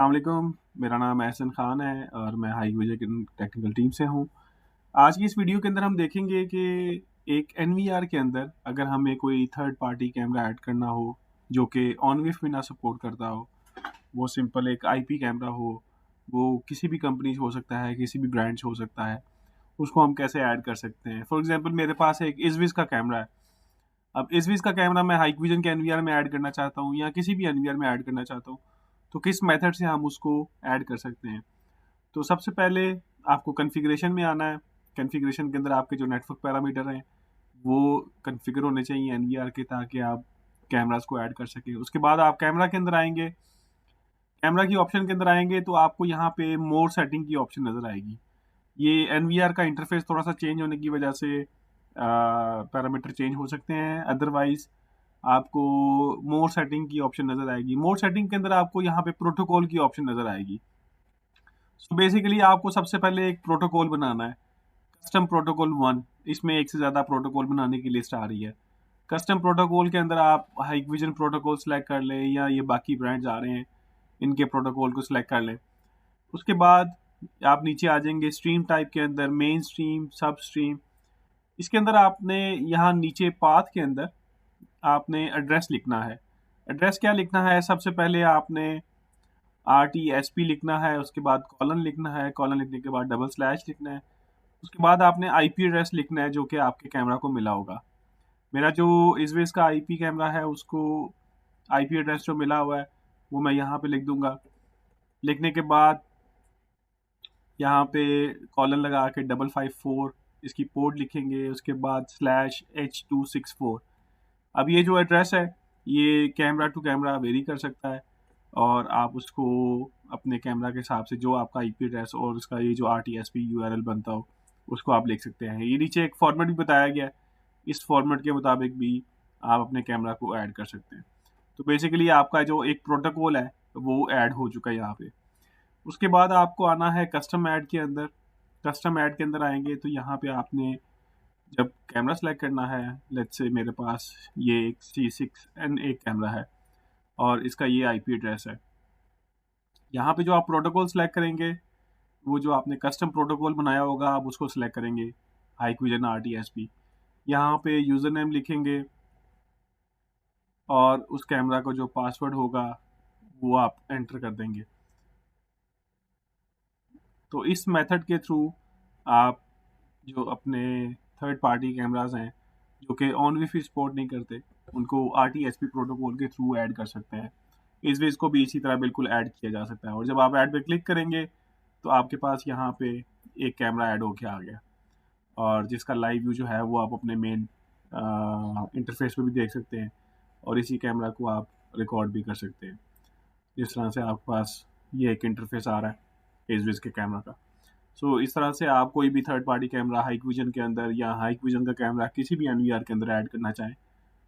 अस्सलामुअलैकुम, मेरा नाम एहसन ख़ान है और मैं हाई विज़न टेक्निकल टीम से हूँ। आज की इस वीडियो के अंदर हम देखेंगे कि एक एनवीआर के अंदर अगर हमें कोई थर्ड पार्टी कैमरा ऐड करना हो, जो कि ऑन-विफ में ना सपोर्ट करता हो, वो सिंपल एक आईपी कैमरा हो, वो किसी भी कंपनी से हो सकता है, किसी भी ब्रांड से हो सकता है, उसको हम कैसे ऐड कर सकते हैं। फॉर एग्ज़ाम्पल मेरे पास एक इज़विज़ का कैमरा है। अब इज़विज़ का कैमरा मैं हाइकविज़न के एनवीआर में ऐड करना चाहता हूँ या किसी भी एनवीआर में ऐड करना चाहता हूँ, तो किस मेथड से हम उसको ऐड कर सकते हैं। तो सबसे पहले आपको कॉन्फ़िगरेशन में आना है। कॉन्फ़िगरेशन के अंदर आपके जो नेटवर्क पैरामीटर हैं, वो कॉन्फ़िगर होने चाहिए एनवीआर के, ताकि आप कैमराज़ को ऐड कर सकें। उसके बाद आप कैमरा के अंदर आएँगे, कैमरा की ऑप्शन के अंदर आएँगे तो आपको यहाँ पे मोर सेटिंग की ऑप्शन नज़र आएगी। ये एनवीआर का इंटरफ़ेस थोड़ा-सा चेंज होने की वजह से पैरामीटर चेंज हो सकते हैं, अदरवाइज़ आपको मोर सेटिंग की ऑप्शन नज़र आएगी। मोर सेटिंग के अंदर आपको यहाँ पे प्रोटोकॉल की ऑप्शन नज़र आएगी। सो बेसिकली आपको सबसे पहले एक प्रोटोकॉल बनाना है, कस्टम प्रोटोकॉल 1। इसमें एक से ज़्यादा प्रोटोकॉल बनाने की लिस्ट आ रही है। कस्टम प्रोटोकॉल के अंदर आप हाइकविज़न प्रोटोकॉल सेलेक्ट कर लें या ये बाकी ब्रांड्स आ रहे हैं, इनके प्रोटोकॉल को सेलेक्ट कर लें। उसके बाद आप नीचे आ जाएँगे स्ट्रीम टाइप के अंदर, मेन स्ट्रीम, सब स्ट्रीम। इसके अंदर आपने यहाँ नीचे पाथ के अंदर आपने एड्रेस लिखना है। एड्रेस क्या लिखना है? सबसे पहले आपने RTSP लिखना है, उसके बाद कॉलन लिखना है, कॉलन लिखने के बाद डबल स्लैश लिखना है। उसके बाद आपने आईपी एड्रेस लिखना है जो कि आपके कैमरा को मिला होगा। मेरा जो इज़विज़ का आईपी कैमरा है, उसको आईपी एड्रेस जो मिला हुआ है वो मैं यहाँ पे लिख दूँगा। लिखने के बाद यहाँ पे कॉलन लगा के 554 इसकी पोर्ट लिखेंगे, उसके बाद /H264। अब ये जो एड्रेस है, ये कैमरा टू कैमरा वेरी कर सकता है और आप उसको अपने कैमरा के हिसाब से जो आपका आईपी एड्रेस और उसका ये जो RTSP URL बनता हो, उसको आप लिख सकते हैं। ये नीचे एक फॉर्मेट भी बताया गया है, इस फॉर्मेट के मुताबिक भी आप अपने कैमरा को ऐड कर सकते हैं। तो बेसिकली आपका जो एक प्रोटोकॉल है, वो ऐड हो चुका है यहाँ पे। उसके बाद आपको आना है कस्टम ऐड के अंदर। कस्टम ऐड के अंदर आएँगे तो यहाँ पे आपने जब कैमरा सेलेक्ट करना है, लेट्स से मेरे पास ये एक C6N एक कैमरा है और इसका ये आईपी एड्रेस है। यहाँ पे जो आप प्रोटोकॉल सेलेक्ट करेंगे, वो जो आपने कस्टम प्रोटोकॉल बनाया होगा, आप उसको सेलेक्ट करेंगे, हाइकविज़न RTSP। यहाँ पे यूज़र नेम लिखेंगे और उस कैमरा का जो पासवर्ड होगा, वो आप एंटर कर देंगे। तो इस मेथड के थ्रू आप जो अपने थर्ड पार्टी कैमराज़ हैं, जो कि ऑन वाईफाई सपोर्ट नहीं करते, उनको RTSP प्रोटोकॉल के थ्रू ऐड कर सकते हैं। इज़विज़ को भी इसी तरह बिल्कुल ऐड किया जा सकता है और जब आप ऐड पे क्लिक करेंगे, तो आपके पास यहाँ पे एक कैमरा ऐड होके आ गया और जिसका लाइव व्यू जो है वो आप अपने मेन इंटरफेस पे भी देख सकते हैं और इसी कैमरा को आप रिकॉर्ड भी कर सकते हैं। इस तरह से आपके पास ये एक इंटरफेस आ रहा है इज़विज़ के कैमरा का। सो इस तरह से आप कोई भी थर्ड पार्टी कैमरा हाइकविज़न के अंदर या हाइकविज़न का कैमरा किसी भी एनवीआर के अंदर ऐड करना चाहें,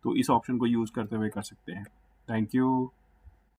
तो इस ऑप्शन को यूज़ करते हुए कर सकते हैं। Thank you.